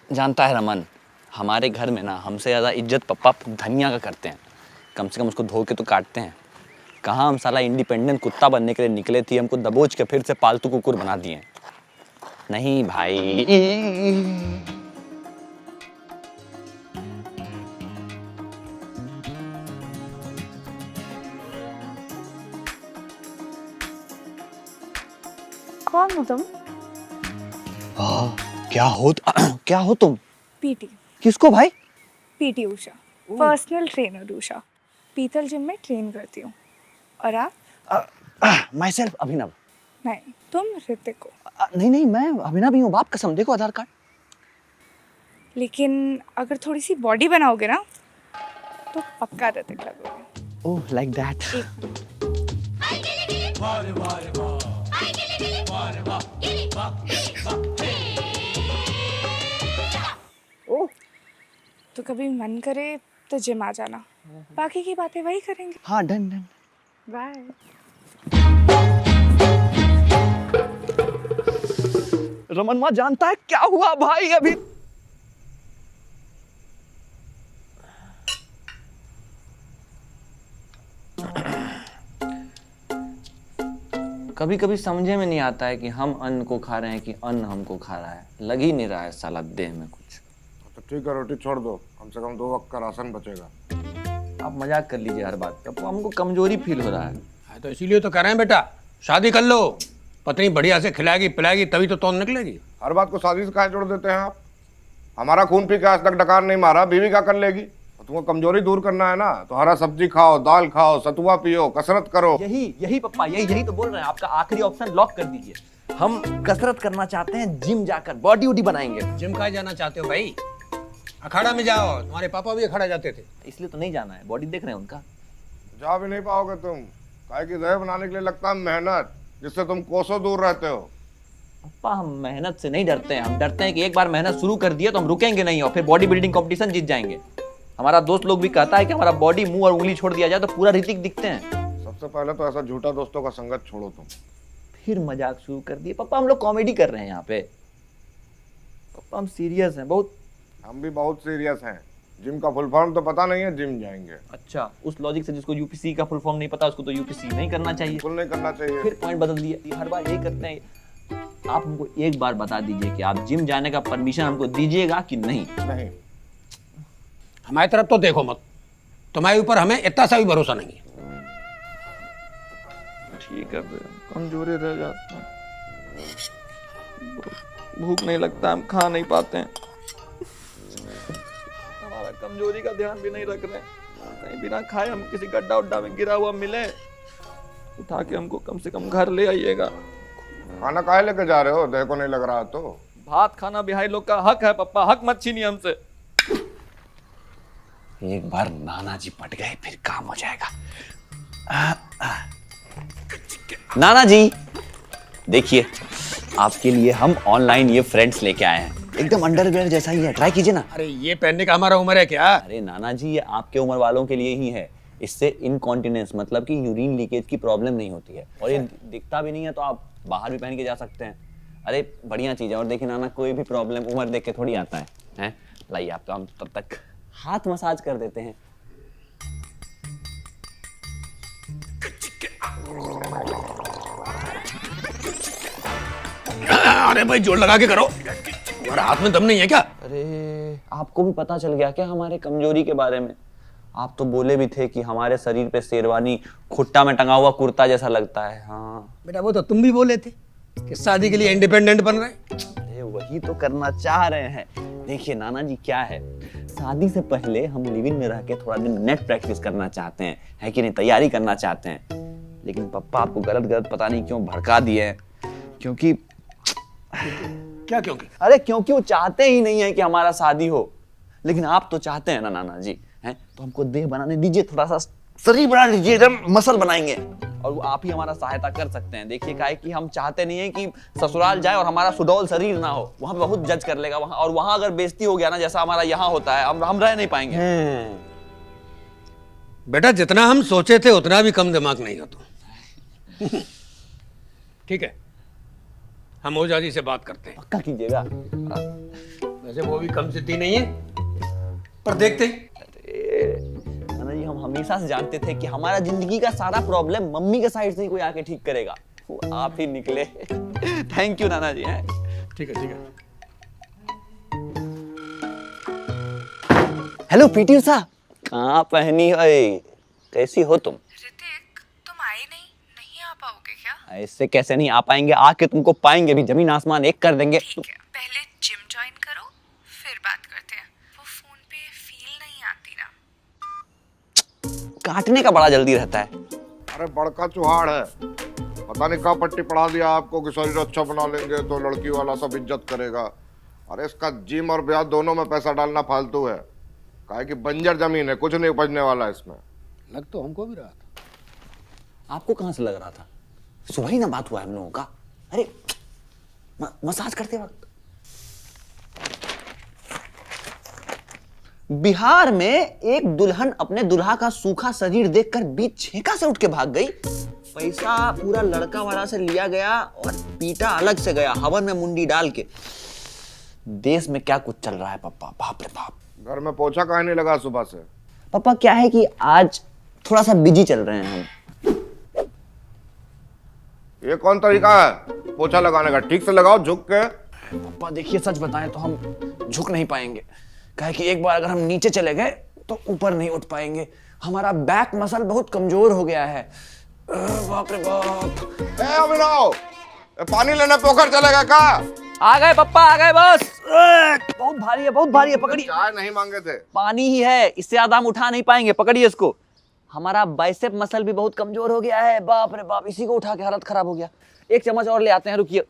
जानता है रमन, हमारे घर में ना हमसे ज़्यादा इज्जत पप्पा धनिया का करते हैं। कम से कम उसको धो के तो काटते हैं। कहाँ हम साला इंडिपेंडेंट कुत्ता बनने के लिए निकले थे, हमको दबोच के फिर से पालतू कुकुर बना दिए। नहीं भाई। कौन हो तुम? क्या हो तुम? पीटी। किसको भाई? PT Usha, personal trainer Usha. पीतल जिम में ट्रेन करती हूँ। और आप? माई सेल्फ अभिनव। नहीं, तुम ऋतिक हो। नहीं, मैं अभिनव ही हूँ। बाप कसम, देखो आधार कार्ड। लेकिन अगर थोड़ी सी बॉडी बनाओगे ना तो पक्का ऋतिक लगोगे। ओह, लाइक दैट। ओह, तो कभी मन करे तो जिम आ जाना, बाकी की बातें वही करेंगे। हाँ, डन डन। बाय। रमन माँ जानता है क्या हुआ भाई अभी? कभी कभी समझे में नहीं आता है कि हम अन्न को खा रहे हैं कि अन्न हमको खा रहा है। लग ही नहीं रहा है साला देह में कुछ। तो ठीक है, रोटी छोड़ दो, कम से कम 2 वक्त का राशन बचेगा। आप मजाक कर लीजिए हर बात का। हमको कमजोरी फील हो रहा है। हाँ, तो इसीलिए तो कह रहे हैं बेटा, शादी कर लो। पत्नी बढ़िया से खिलाएगी पिलाएगी तभी तो तौन निकलेगी। हर बात को शादी से काहे जोड़ देते हैं आप? हमारा खून पी के आज तक डकार नहीं मारा, बीवी क्या कर लेगी? तुमको कमजोरी दूर करना है ना, तो हरा सब्जी खाओ, दाल खाओ, सतुआ पियो, कसरत करो। यही पप्पा, यही तो बोल रहे हैं। आपका आखिरी ऑप्शन लॉक कर दीजिए। हम कसरत करना चाहते हैं, जिम जाकर बॉडी वॉडी बनाएंगे। जिम का जाना चाहते हो भाई? अखाड़ा में जाओ, तुम्हारे पापा भी अखाड़ा जाते थे। इसलिए तो नहीं जाना है, बॉडी देख रहे हैं उनका। जा भी नहीं पाओगे तुम, काहे की देह बनाने के लिए लगता है मेहनत, जिससे तुम कोसों दूर रहते हो। पप्पा, हम मेहनत से नहीं डरते हैं। हम डरते हैं कि एक बार मेहनत शुरू कर दिया तो हम रुकेंगे नहीं और फिर बॉडी बिल्डिंग कंपटीशन जीत जाएंगे। हमारा दोस्त लोग भी कहता है कि हमारा बॉडी मुंह और उंगली छोड़ दिया जाए तो पूरा ऋतिक दिखते हैं। सबसे पहले तो ऐसा झूठा दोस्तों का संगत छोड़ो तुम। फिर मजाक शुरू कर दिए। पप्पा, हम लोग कॉमेडी कर रहे हैं यहाँ पे। पप्पा, हम सीरियस हैं बहुत। हम भी बहुत सीरियस हैं। जिम का फुल फॉर्म तो पता नहीं है, जिम जाएंगे। अच्छा, उस लॉजिक से जिसको यूपीसी का फुल फॉर्म नहीं पता उसको तो यूपीसी नहीं करना चाहिए। बिल्कुल नहीं करना चाहिए। फिर पॉइंट बदल दिए। हर बार यही करते हैं। आप हमको एक बार बता दीजिए कि आप जिम जाने का परमिशन हमको दीजिएगा कि नहीं? नहीं। हमारी तरफ तो देखो मत, तुम्हारे ऊपर हमें इतना सा भी भरोसा नहीं है। ठीक है, कमजोरी रह जाते हैं, भूख नहीं लगता, हम खा नहीं पाते हैं। हमारा कमजोरी का ध्यान भी नहीं रख रहे हैं। कहीं बिना खाए हम किसी गड्ढा उड्ढा में गिरा हुआ मिले, उठा के हमको कम से कम घर ले आइएगा। खाना काहे लेके जा रहे हो? देह को नहीं लग रहा तो? भात खाना बिहारी लोग का हक है पप्पा, हक मत छीनिए हमसे। एक बार नाना जी पट गए फिर काम हो जाएगा। नाना जी देखिए, आपके लिए हम ऑनलाइन ये फ्रेंड्स लेके आए हैं। एकदम अंडरवेयर जैसा ही है, ट्राई कीजिए ना। अरे ये पहनने का हमारा उम्र है क्या? अरे नाना जी, ये आपके उम्र वालों के लिए ही है। इससे इनकॉन्टिनेंस मतलब कि यूरिन लीकेज की प्रॉब्लम नहीं होती है और ये दिखता भी नहीं है, तो आप बाहर भी पहन के जा सकते हैं। अरे बढ़िया चीज है। और देखिए नाना, कोई भी प्रॉब्लम उम्र देख के थोड़ी आता है, हैं? लाइए, आप तो हम तब तक हाथ मसाज कर देते हैं। अरे भाई जोर लगा के करो, तुम्हारे हाथ में दम नहीं है क्या? अरे आपको भी पता चल गया क्या हमारे कमजोरी के बारे में? आप तो बोले भी थे कि हमारे शरीर पे शेरवानी खुट्टा में टंगा हुआ कुर्ता जैसा लगता है। हाँ बेटा, वो तो तुम भी बोले थे कि शादी के लिए इंडिपेंडेंट बन रहे। अरे वही तो करना चाह रहे हैं। देखिए नाना जी, क्या है, शादी से पहले हम लिव इन में रह के थोड़ा दिन नेट प्रैक्टिस करना चाहते हैं, है कि नहीं? तैयारी करना चाहते हैं। लेकिन पप्पा आपको गलत पता नहीं क्यों भड़का दिए हैं। क्योंकि क्या क्योंकि? अरे क्योंकि वो चाहते ही नहीं है कि हमारा शादी हो। लेकिन आप तो चाहते हैं ना नाना जी, हैं? तो हमको देह बनाने दीजिए, थोड़ा सा शरीर बना लीजिए, एकदम मसल बनाएंगे और वो आप ही हमारा सहायता कर सकते हैं। देखिए क्या है कि हम चाहते नहीं है कि ससुराल जाए और हमारा सुडौल शरीर ना हो। वहां पे बहुत जज कर लेगा वहां, और वहां अगर बेइज्जती हो गया ना, जैसा हमारा यहाँ होता है, हम रह नहीं पाएंगे। बेटा, जितना हम सोचे थे उतना भी कम दिमाग नहीं हो तुम। ठीक है, हम ओझा जी से बात करते हैं। पक्का कीजिएगा। वैसे वो भी कम सिद्धि नहीं है, पर देखते हैं। नाना जी, हम हमेशा से जानते थे कि हमारा जिंदगी का सारा प्रॉब्लम मम्मी के साइड से ही कोई आके ठीक करेगा, वो आप ही निकले। थैंक यू नाना जी। हैं ठीक है, ठीक है। हेलो पीटी उषा, कहाँ पहनी है, कैसी हो तुम? ऋतिक, तुम आए नहीं आ पाओगे क्या? ऐसे कैसे नहीं आ पाएंगे, आके तुमको पाएंगे भी, जमीन आसमान एक कर देंगे। ठीक है, पहले जिम ज्वाइन करो, फिर बात करते हैं। वो फोन पे फील नहीं आती ना। काटने का बड़ा जल्दी रहता है। अरे बड़का चुहाड़ है, पता नहीं कहाँ पट्टी पढ़ा दिया आपको कि शरीर अच्छा बना लेंगे तो लड़की वाला सब इज्जत करेगा। अरे इसका जिम और ब्याह दोनों में पैसा डालना फालतू है, काहे कि बंजर जमीन है, कुछ नहीं उपजने वाला इसमें। लग तो हमको भी रहा था। आपको कहाँ से लग रहा था? सुबह ही ना बात हुआ है हम लोगों का। अरे मसाज करते वक्त बिहार में एक दुल्हन अपने दुल्हा का सूखा शरीर देखकर बीच छेका से उठ के भाग गई। पैसा पूरा लड़का वाला से लिया गया और पीटा अलग से गया, हवन में मुंडी डाल के। देश में क्या कुछ चल रहा है पप्पा, बाप रे बाप। घर में पोछा काहे नहीं लगा सुबह से? पापा क्या है कि आज थोड़ा सा बिजी चल रहे हैं हम। ये कौन तरीका है पोछा लगाने का? ठीक से लगाओ झुक के। पापा देखिए, सच बताएं तो हम झुक नहीं पाएंगे, काहे कि एक बार अगर हम नीचे चले गए तो ऊपर नहीं उठ पाएंगे। हमारा बैक मसल बहुत कमजोर हो गया है। बाप रे बाप। ए अभिनव, पानी लेने पोखर चलेगा का? आ गए पप्पा, आ गए बस। बहुत भारी है, बहुत भारी है, पकड़िए। चाय नहीं मांगे थे। पानी ही है, इससे ज्यादा हम उठा नहीं पाएंगे, पकड़िए इसको। हमारा बाइसेप मसल भी बहुत कमजोर हो गया है। बाप रे बाप, इसी को उठा के हालत खराब हो गया। एक चम्मच और ले आते हैं, रुकिए।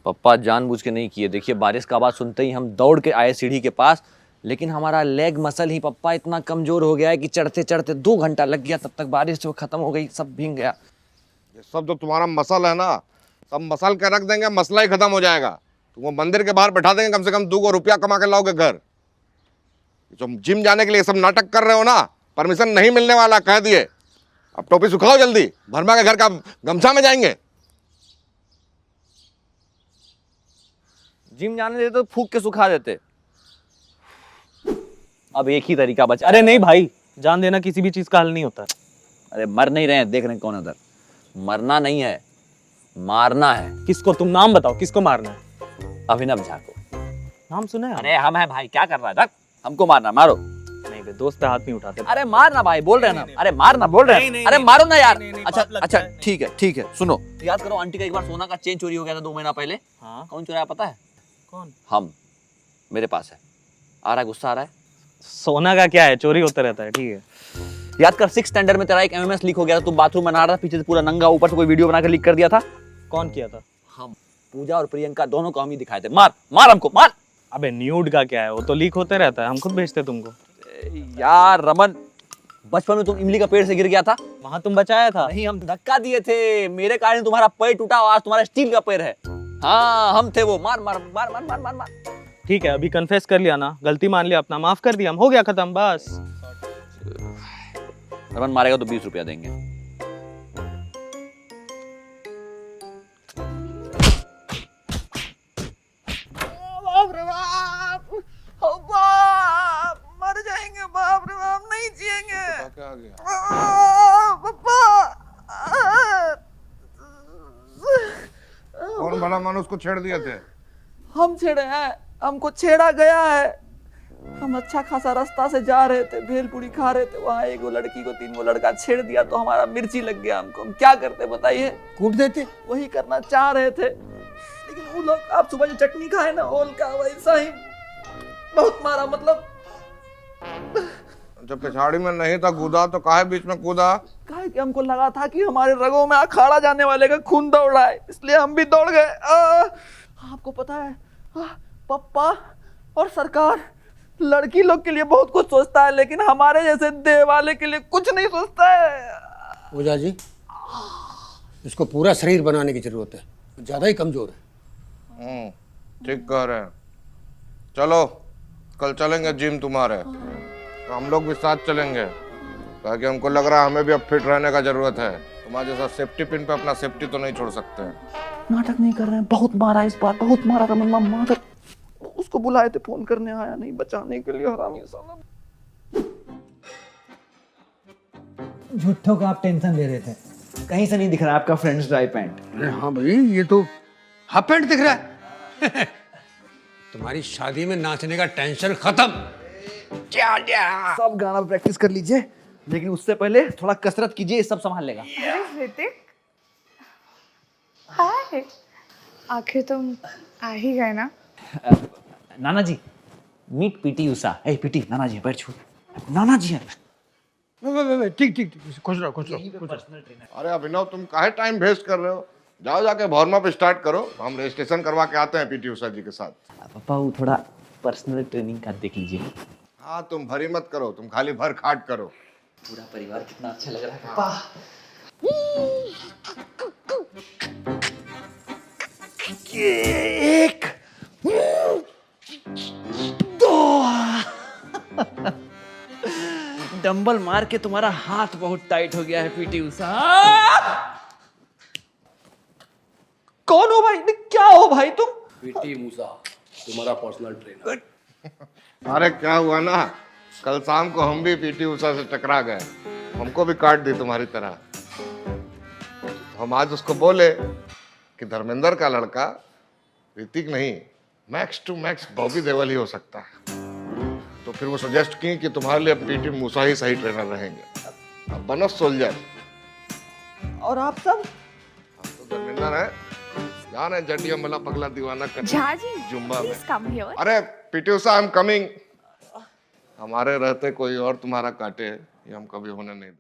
पप्पा जानबूझ के नहीं किए। देखिए बारिश का आवाज सुनते ही हम दौड़ के आए सीढ़ी के पास, लेकिन हमारा लेग मसल ही पप्पा इतना कमजोर हो गया है कि चढ़ते चढ़ते 2 घंटा लग गया, तब तक बारिश जो खत्म हो गई, सब भीग गया। ये सब जो तुम्हारा मसल है ना, सब मसल के रख देंगे, मसला ही खत्म हो जाएगा। तुमको मंदिर के बाहर बैठा देंगे, कम से कम 2 रुपया कमा के लाओगे घर। जो जिम जाने के लिए सब नाटक कर रहे हो ना, परमिशन नहीं मिलने वाला, कह दिए। अब टोपी सुखाओ जल्दी, भरमा के घर का गमछा में जाएंगे। जिम जाने देते तो फूक के सुखा देते। अब एक ही तरीका बचा। अरे नहीं भाई, जान देना किसी भी चीज का हल नहीं होता। अरे मर नहीं रहे हैं, देख रहे हैं कौन उधर। मरना नहीं है, मारना है। किसको? तुम नाम बताओ, किसको मारना है? अभिनव झा को। नाम सुना है? अरे हम है भाई, क्या कर रहा है? धक, हमको मारना, मारो। नहीं बे, दोस्त पे हाथ नहीं उठाते। अरे मारना भाई, बोल रहे हैं ना। अरे मारना बोल रहे हैं। अरे मारो ना यार। अच्छा अच्छा, ठीक है ठीक है। सुनो, याद करो आंटी का एक बार सोना का चेन चोरी हो गया था 2 महीना पहले। हाँ, कौन चुराया पता है? कौन? हम। मेरे पास है। आ रहा है, गुस्सा आ रहा है? सोना का क्या है, चोरी होता रहता है। ठीक है, याद कर 6th स्टैंडर्ड में तेरा एक एमएमएस लीक हो गया था, तू बाथरूम में नहा रहा था, पीछे से पूरा नंगा, ऊपर से कोई वीडियो बना के लीक कर दिया था। कौन किया था? हम। पूजा और प्रियंका दोनों को हम ही दिखाए थे। मार मार हमको, मार। अबे न्यूड का क्या है, वो तो लीक होते रहता है, हम खुद भेजते तुमको। यार रमन, बचपन में तुम इमली का पेड़ से गिर गया था, वहां तुम बचाया था। नहीं हम धक्का दिए थे, मेरे कारण तुम्हारा पैर टूटा और आज तुम्हारा स्टील का पैर है। हाँ हम थे वो। मार मार मार मार मार मार मार। ठीक है, अभी कन्फेस कर लिया ना, गलती मान लिया अपना, माफ कर दिया, हम हो गया खत्म बस। रमन मारेगा तो 20 रुपया देंगे। बाप रे बाप, ओ बाप, मर जाएंगे। बाप रे बाप, नहीं जिएंगे। क्या आ गया? पापा। कौन भला मानुस को छेड़ दिए थे? हम छेड़े हैं, हमको छेड़ा गया है। हम अच्छा खासा रास्ता से जा रहे थे, भेलपुरी खा रहे थे, वहाँ एक लड़की को 3 लड़का छेड़ दिया तो हमारा मिर्ची लग गया। हमको हम क्या करते बताइए? कूट देते। वही करना चाह रहे थे, लेकिन वो लोग, आप सुबह जो चटनी खाए ना ओल का, वैसा ही बहुत मारा। मतलब जब पिछाड़ी में नहीं था कूदा तो काहे बीच में कूदा? काहे कि हमको लगा था कि हमारे रगों में अखाड़ा जाने वाले का खून दौड़ रहा है, इसलिए हम भी दौड़ गए। आपको पता है, पप्पा और सरकार लड़की लोग के लिए बहुत कुछ सोचता है, लेकिन हमारे जैसे देह वाले के लिए कुछ नहीं सोचता है। ओझा जी, इसको पूरा शरीर बनाने की जरूरत है, ज्यादा ही कमजोर है। ठीक कह रहे हैं। चलो कल चलेंगे जिम तुम्हारे, तो हम लोग भी साथ चलेंगे। ताकि हमको लग रहा है हमें भी अब फिट रहने का जरूरत है। तुम्हारे जैसा सेफ्टी पिन पे अपना सेफ्टी तो नहीं छोड़ सकते हैं। नाटक नहीं कर रहे हैं, बहुत मारा इस बार, बहुत मारा रमन्ना, मारा। उसको बुलाए थे, फोन करने आया नहीं बचाने के लिए, हरामी साला। झूठों का आप टेंशन ले रहे थे। कहीं से नहीं दिख रहा आपका फ्रेंड्स ड्राई पैंट। अरे हाँ भाई, ये तो हाफ पैंट दिख रहा है। तुम्हारी शादी में नाचने का टेंशन खत्म। सब गाना प्रैक्टिस कर लीजिए, लेकिन उससे पहले थोड़ा कसरत कीजिए, ये सब संभाल लेगा। ऋतिक, हाय, आखिर तुम आ ही गए ना। नाना जी, मीट पीटी उषा। ए पीटी, नाना जी बैठ छू। नाना जी है। ठीक ठीक ठीक, खुश रहो खुश रहो। अरे अभिनव, तुम काहे टाइम वेस्ट कर रहे हो? जाओ जाके वार्म अप स्टार्ट करो, हम रजिस्ट्रेशन करवा के आते हैं पीटी उषा जी के साथ। पापा वो थोड़ा पर्सनल ट्रेनिंग का देख लीजिए। हाँ, तुम भरी मत करो, तुम खाली भर खाट करो। पूरा परिवार कितना अच्छा लग रहा है पापा। एक, दो। डंबल मार के तुम्हारा हाथ बहुत टाइट हो गया है पीटी उषा। कौन हो भाई? क्या हो भाई तुम? पीटी मूसा, तुम्हारा पर्सनल ट्रेनर। अरे क्या हुआ ना, कल शाम को हम भी पीटी उषा से टकरा गए, हमको भी काट दी तुम्हारी तरह। हम आज उसको बोले कि धर्मेंद्र का लड़का ऋतिक नहीं, max to max Bobby Deol ही हो सकता है। तो फिर वो सजेस्ट की कि तुम्हारे लिए पीटी मूसा ही सही ट्रेनर रहेंगे। अब बनो सोल्जर। और आप सब? तो धर्मेंद्र है, जान है जड्डी अमला पगला दीवाना कर झा जी, जुम्बा में। Please come here. अरे PT Usha, I am coming. हमारे रहते कोई और तुम्हारा काटे, ये हम कभी होने नहीं देंगे।